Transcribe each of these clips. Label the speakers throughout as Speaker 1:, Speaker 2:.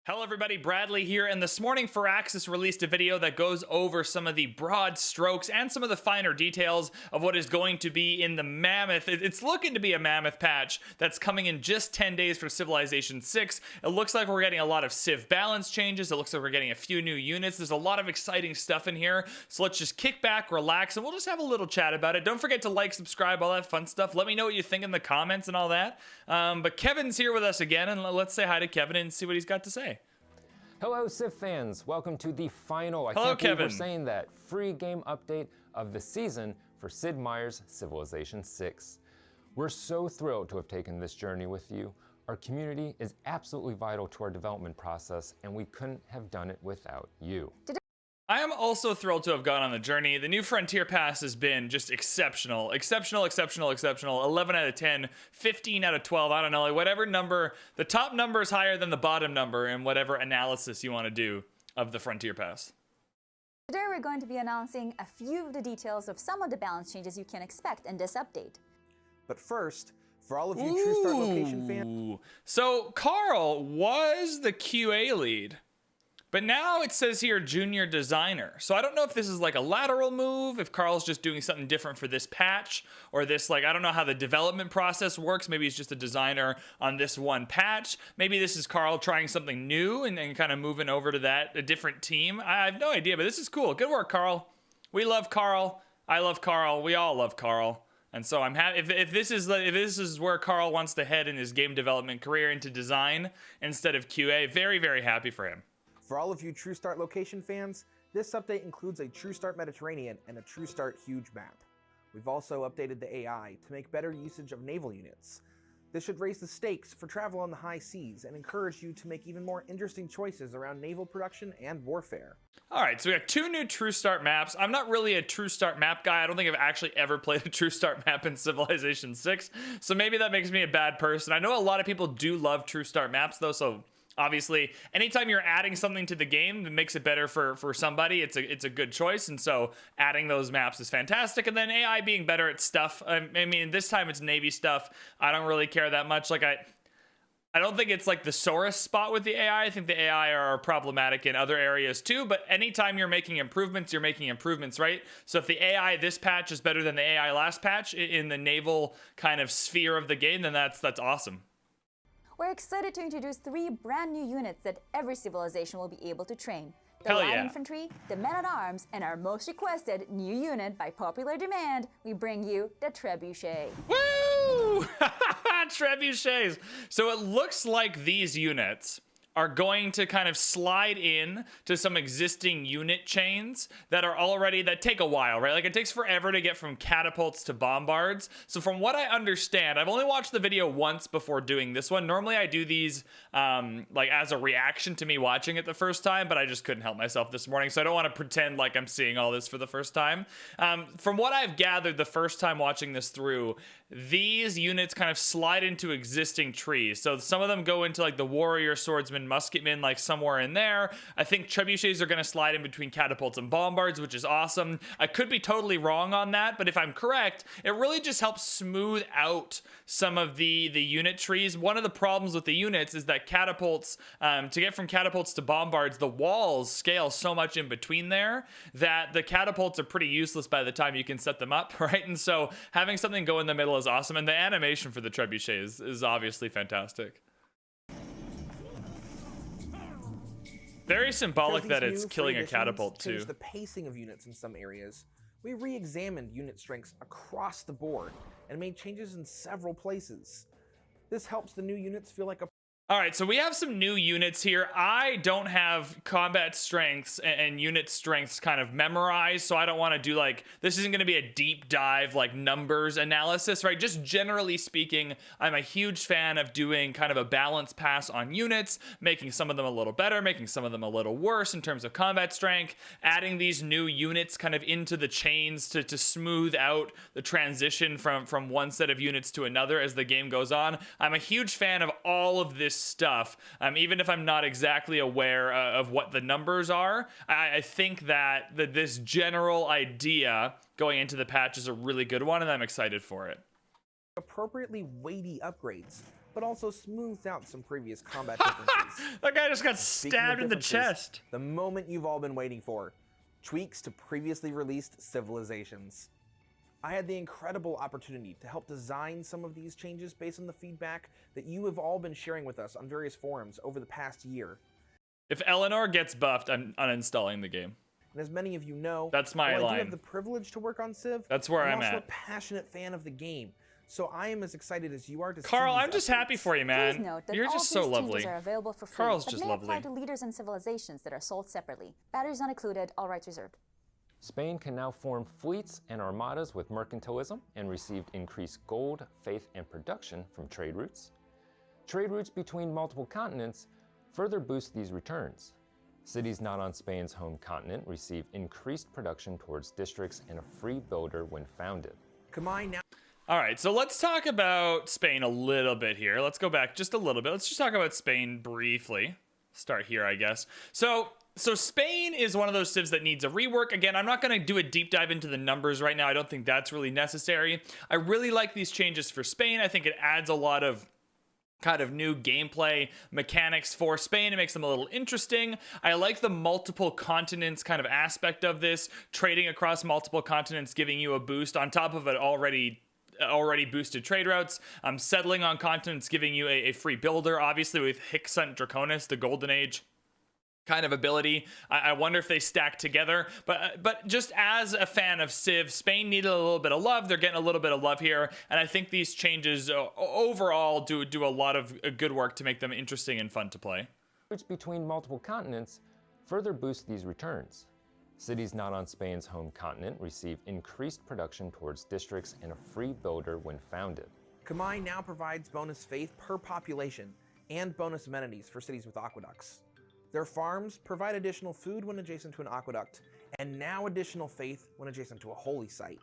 Speaker 1: Hello everybody, Bradley here, and this morning Firaxis released a video that goes over some of the broad strokes and some of the finer details of what is going to be in the Mammoth. It's looking to be a Mammoth patch that's coming in just 10 days for Civilization 6. It looks like we're getting a lot of Civ balance changes. It looks like we're getting a few new units. There's a lot of exciting stuff in here, so let's just kick back, relax, and we'll just have a little chat about it. Don't forget to like, subscribe, all that fun stuff. Let me know what you think in the comments and all that. But Kevin's here with us again, and let's say hi to Kevin and see what he's got to say.
Speaker 2: Hello, Civ fans. Welcome to the final, I
Speaker 1: Hello,
Speaker 2: can't believe
Speaker 1: Kevin.
Speaker 2: we're saying that, free game update of the season for Sid Meier's Civilization 6. We're so thrilled to have taken this journey with you. Our community is absolutely vital to our development process, and we couldn't have done it without you.
Speaker 1: I am also thrilled to have gone on the journey. The new Frontier Pass has been just exceptional. Exceptional, exceptional, exceptional. 11 out of 10, 15 out of 12, I don't know, like whatever number. The top number is higher than the bottom number in whatever analysis you want to do of the Frontier Pass.
Speaker 3: Today we're going to be announcing a few of the details of some of the balance changes you can expect in this update.
Speaker 4: But first, for all of you True Start Location fans...
Speaker 1: So Carl was the QA lead. But now it says here junior designer. So I don't know if this is like a lateral move, if Carl's just doing something different for this patch, or this, like, I don't know how the development process works. Maybe he's just a designer on this one patch. Maybe this is Carl trying something new and then kind of moving over to a different team. I have no idea, but this is cool. Good work, Carl. We love Carl. I love Carl. We all love Carl. And so I'm happy if this is where Carl wants to head in his game development career, into design instead of QA. Very, very happy for him.
Speaker 4: For all of you True Start Location fans, this update includes a True Start Mediterranean and a True Start Huge map. We've also updated the AI to make better usage of naval units. This should raise the stakes for travel on the high seas and encourage you to make even more interesting choices around naval production and warfare.
Speaker 1: Alright, so we got two new True Start maps. I'm not really a True Start map guy. I don't think I've actually ever played a True Start map in Civilization 6, so maybe that makes me a bad person. I know a lot of people do love True Start maps though, so obviously, anytime you're adding something to the game that makes it better for somebody, it's a good choice, and so adding those maps is fantastic. And then AI being better at stuff. I mean, this time it's Navy stuff. I don't really care that much. Like, I don't think it's like the sorest spot with the AI. I think the AI are problematic in other areas too, but anytime you're making improvements, you're making improvements, right? So if the AI this patch is better than the AI last patch in the naval kind of sphere of the game, then that's awesome.
Speaker 3: We're excited to introduce 3 brand new units that every civilization will be able to train. The
Speaker 1: Hell
Speaker 3: light
Speaker 1: yeah.
Speaker 3: infantry, the men-at-arms, and our most requested new unit by popular demand, we bring you the trebuchet.
Speaker 1: Woo! Trebuchets. So it looks like these units are going to kind of slide in to some existing unit chains that are already, that take a while, right? Like, it takes forever to get from catapults to bombards. So from what I understand, I've only watched the video once before doing this one. Normally I do these like as a reaction to me watching it the first time, but I just couldn't help myself this morning, so I don't want to pretend like I'm seeing all this for the first time. From what I've gathered the first time watching this through, these units kind of slide into existing trees. So some of them go into like the warrior, swordsman, musketmen, like somewhere in there. I think trebuchets are going to slide in between catapults and bombards, which is awesome. I could be totally wrong on that, but if I'm correct, it really just helps smooth out some of the unit trees. One of the problems with the units is that catapults, to get from catapults to bombards, the walls scale so much in between there that the catapults are pretty useless by the time you can set them up, right? And so having something go in the middle is awesome, and the animation for the trebuchet is obviously fantastic. Very symbolic that it's killing a catapult too.
Speaker 4: Changed the pacing of units in some areas. We re-examined unit strengths across the board and made changes in several places. This helps the new units feel like a...
Speaker 1: All right, so we have some new units here. I don't have combat strengths and unit strengths kind of memorized, so I don't want to do like, this isn't going to be a deep dive like numbers analysis, right? Just generally speaking, I'm a huge fan of doing kind of a balance pass on units, making some of them a little better, making some of them a little worse in terms of combat strength, adding these new units kind of into the chains to smooth out the transition from one set of units to another as the game goes on. I'm a huge fan of all of this stuff, even if I'm not exactly aware of what the numbers are. I think that this general idea going into the patch is a really good one, and I'm excited for it.
Speaker 4: Appropriately weighty upgrades. but also smoothed out some previous combat differences.
Speaker 1: That guy just got
Speaker 4: Speaking of
Speaker 1: stabbed in the
Speaker 4: differences,
Speaker 1: chest.
Speaker 4: The moment you've all been waiting for. Tweaks to previously released civilizations. I had the incredible opportunity to help design some of these changes based on the feedback that you have all been sharing with us on various forums over the past year.
Speaker 1: If Eleanor gets buffed, I'm uninstalling the game.
Speaker 4: And as many of you know,
Speaker 1: That's my
Speaker 4: while I
Speaker 1: line.
Speaker 4: do have the privilege to work on Civ,
Speaker 1: That's where I'm
Speaker 4: also
Speaker 1: at.
Speaker 4: a passionate fan of the game. So I am as excited as you are to
Speaker 1: Carl,
Speaker 4: see these
Speaker 1: I'm just
Speaker 4: updates.
Speaker 1: happy for you,
Speaker 3: Please
Speaker 1: man.
Speaker 3: note that
Speaker 1: You're
Speaker 3: all
Speaker 1: just
Speaker 3: these
Speaker 1: so lovely.
Speaker 3: changes are available for free,
Speaker 1: Carl's
Speaker 3: but
Speaker 1: just
Speaker 3: may apply
Speaker 1: lovely.
Speaker 3: to leaders and civilizations that are sold separately. Batteries not included, all rights reserved.
Speaker 2: Spain can now form fleets and armadas with mercantilism and received increased gold, faith, and production from trade routes. Trade routes between multiple continents further boost these returns. Cities not on Spain's home continent receive increased production towards districts and a free builder when founded.
Speaker 4: Kamai now
Speaker 1: All right, so let's talk about Spain a little bit here. Let's go back just a little bit. Let's just talk about Spain briefly. Start here, I guess. So Spain is one of those civs that needs a rework. Again, I'm not going to do a deep dive into the numbers right now. I don't think that's really necessary. I really like these changes for Spain. I think it adds a lot of kind of new gameplay mechanics for Spain. It makes them a little interesting. I like the multiple continents kind of aspect of this. Trading across multiple continents giving you a boost on top of it already boosted trade routes. Settling on continents giving you a free builder, obviously with Hixunt Draconis, the Golden Age kind of ability. I wonder if they stack together, but just as a fan of Civ, Spain needed a little bit of love. They're getting a little bit of love here, and I think these changes overall do a lot of good work to make them interesting and fun to play.
Speaker 2: Which between multiple continents further boost these returns. Cities not on Spain's home continent receive increased production towards districts and a free builder when founded.
Speaker 4: Kamai now provides bonus faith per population and bonus amenities for cities with aqueducts. Their farms provide additional food when adjacent to an aqueduct, and now additional faith when adjacent to a holy site.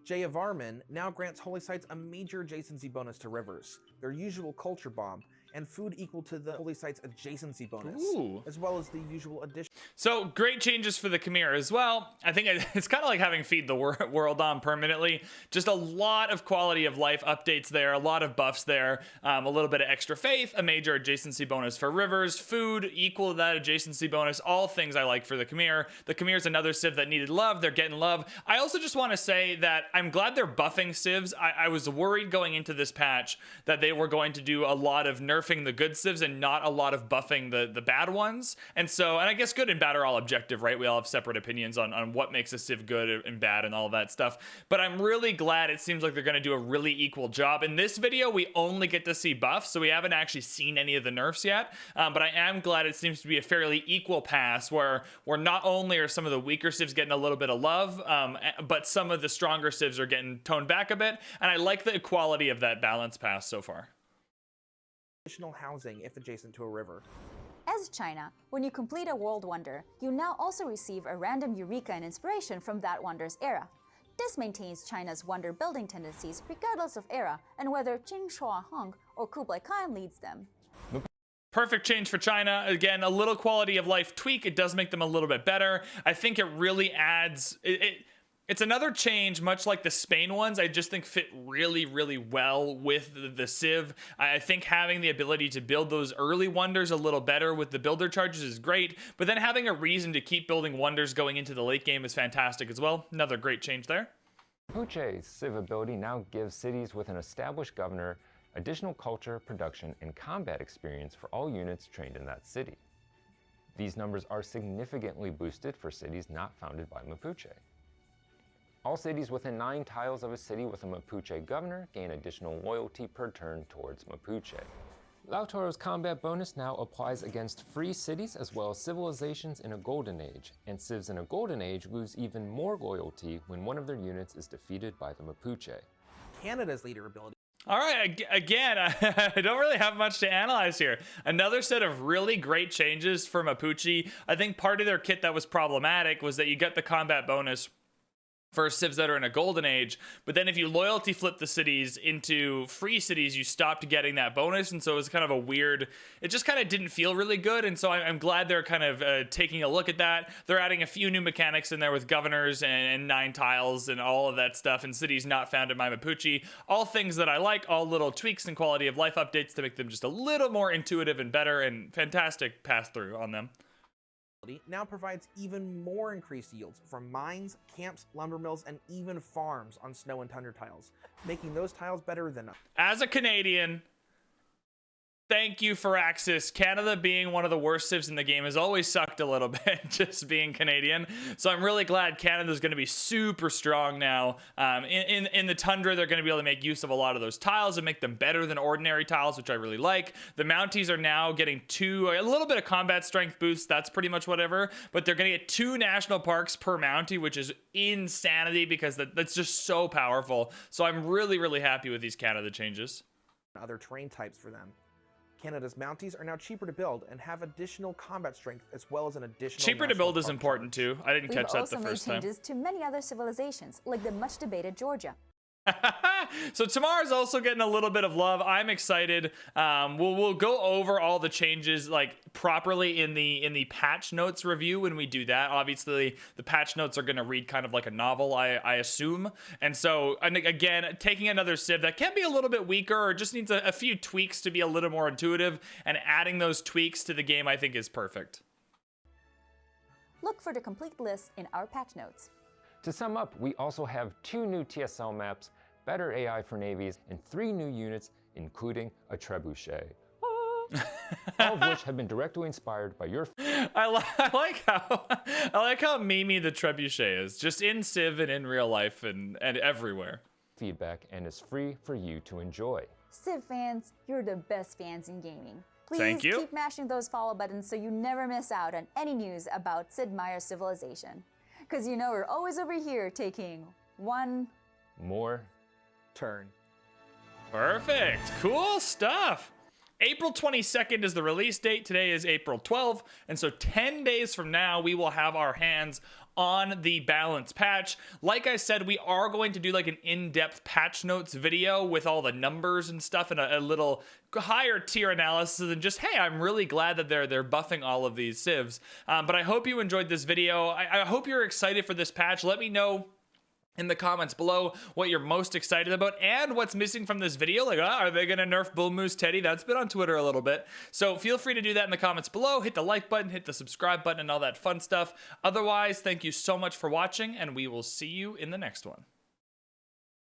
Speaker 4: Jayavarman now grants holy sites a major adjacency bonus to rivers, their usual culture bomb, and food equal to the holy site's adjacency bonus,
Speaker 1: Ooh.
Speaker 4: as well as the usual addition.
Speaker 1: So great changes for the Khmer as well. I think it's kind of like having Feed the World on permanently. Just a lot of quality of life updates there, a lot of buffs there, a little bit of extra faith, a major adjacency bonus for rivers, food equal to that adjacency bonus, all things I like for the Khmer. The Khmer is another civ that needed love. They're getting love. I also just want to say that I'm glad they're buffing civs. I was worried going into this patch that they were going to do a lot of nerfing the good civs and not a lot of buffing the bad ones. And I guess good and bad are all objective, right? We all have separate opinions on what makes a civ good and bad and all that stuff. But I'm really glad it seems like they're going to do a really equal job. In this video, we only get to see buffs, so we haven't actually seen any of the nerfs yet. But I am glad it seems to be a fairly equal pass where not only are some of the weaker civs getting a little bit of love, but some of the stronger civs are getting toned back a bit. And I like the equality of that balance pass so far.
Speaker 4: Additional housing if adjacent to a river.
Speaker 3: As China, when you complete a world wonder, you now also receive a random eureka and inspiration from that wonder's era. This maintains China's wonder building tendencies regardless of era and whether Qin Shi Huang or Kublai Khan leads them.
Speaker 1: Perfect change for China. Again, a little quality of life tweak. It does make them a little bit better. I think it really adds... It's another change, much like the Spain ones, I just think fit really, really well with the Civ. I think having the ability to build those early wonders a little better with the builder charges is great, but then having a reason to keep building wonders going into the late game is fantastic as well. Another great change there.
Speaker 2: Mapuche's Civ ability now gives cities with an established governor additional culture, production, and combat experience for all units trained in that city. These numbers are significantly boosted for cities not founded by Mapuche. All cities within 9 tiles of a city with a Mapuche governor gain additional loyalty per turn towards Mapuche. Lautoro's combat bonus now applies against free cities as well as civilizations in a golden age, and civs in a golden age lose even more loyalty when one of their units is defeated by the Mapuche.
Speaker 4: Canada's leader ability.
Speaker 1: All right, again, I don't really have much to analyze here. Another set of really great changes for Mapuche. I think part of their kit that was problematic was that you get the combat bonus for civs that are in a golden age, but then if you loyalty flip the cities into free cities, you stopped getting that bonus, and so it was kind of a weird, it just kind of didn't feel really good, and so I'm glad they're kind of taking a look at that. They're adding a few new mechanics in there with governors and 9 tiles and all of that stuff, and cities not found in my Mapuche, all things that I like, all little tweaks and quality of life updates to make them just a little more intuitive and better, and fantastic pass through on them.
Speaker 4: Now provides even more increased yields from mines, camps, lumber mills, and even farms on snow and tundra tiles, making those tiles better than
Speaker 1: As a Canadian, thank you for Axis. Canada being one of the worst civs in the game has always sucked a little bit, just being Canadian. So I'm really glad Canada's going to be super strong now. In the Tundra, they're going to be able to make use of a lot of those tiles and make them better than ordinary tiles, which I really like. The Mounties are now getting a little bit of combat strength boost. That's pretty much whatever. But they're going to get 2 national parks per Mountie, which is insanity because that's just so powerful. So I'm really, really happy with these Canada changes.
Speaker 4: other terrain types for them. Canada's Mounties are now cheaper to build and have additional combat strength as well as an additional
Speaker 1: cheaper to build is important too. I didn't catch that the first time.
Speaker 3: We've also made changes to many other civilizations, like the much debated Georgia.
Speaker 1: So Tamar's also getting a little bit of love. I'm excited. We'll go over all the changes like properly in the patch notes review when we do that. Obviously, the patch notes are going to read kind of like a novel, I assume. And so, again, taking another civ that can be a little bit weaker or just needs a few tweaks to be a little more intuitive, and adding those tweaks to the game, I think, is perfect.
Speaker 3: Look for the complete list in our patch notes.
Speaker 2: To sum up, we also have 2 new TSL maps, better AI for navies, and 3 new units, including a trebuchet. All of which have been directly inspired by your...
Speaker 1: I like how memey the trebuchet is, just in Civ and in real life and everywhere.
Speaker 2: ...feedback, and is free for you to enjoy.
Speaker 3: Civ fans, you're the best fans in gaming. Please
Speaker 1: Thank you.
Speaker 3: keep mashing those follow buttons so you never miss out on any news about Sid Meier's civilization. Because you know we're always over here taking one
Speaker 2: more
Speaker 4: turn.
Speaker 1: Perfect. Cool stuff. April 22nd is the release date. Today is April 12th. And so 10 days from now, we will have our hands on the balance patch. Like I said, we are going to do like an in-depth patch notes video with all the numbers and stuff and a little higher tier analysis and just, hey, I'm really glad that they're buffing all of these civs. But I hope you enjoyed this video. I hope you're excited for this patch. Let me know in the comments below what you're most excited about and what's missing from this video. Like, are they gonna nerf Bull Moose Teddy? That's been on Twitter a little bit. So feel free to do that in the comments below. Hit the like button, hit the subscribe button, and all that fun stuff. Otherwise, thank you so much for watching, and we will see you in the next one.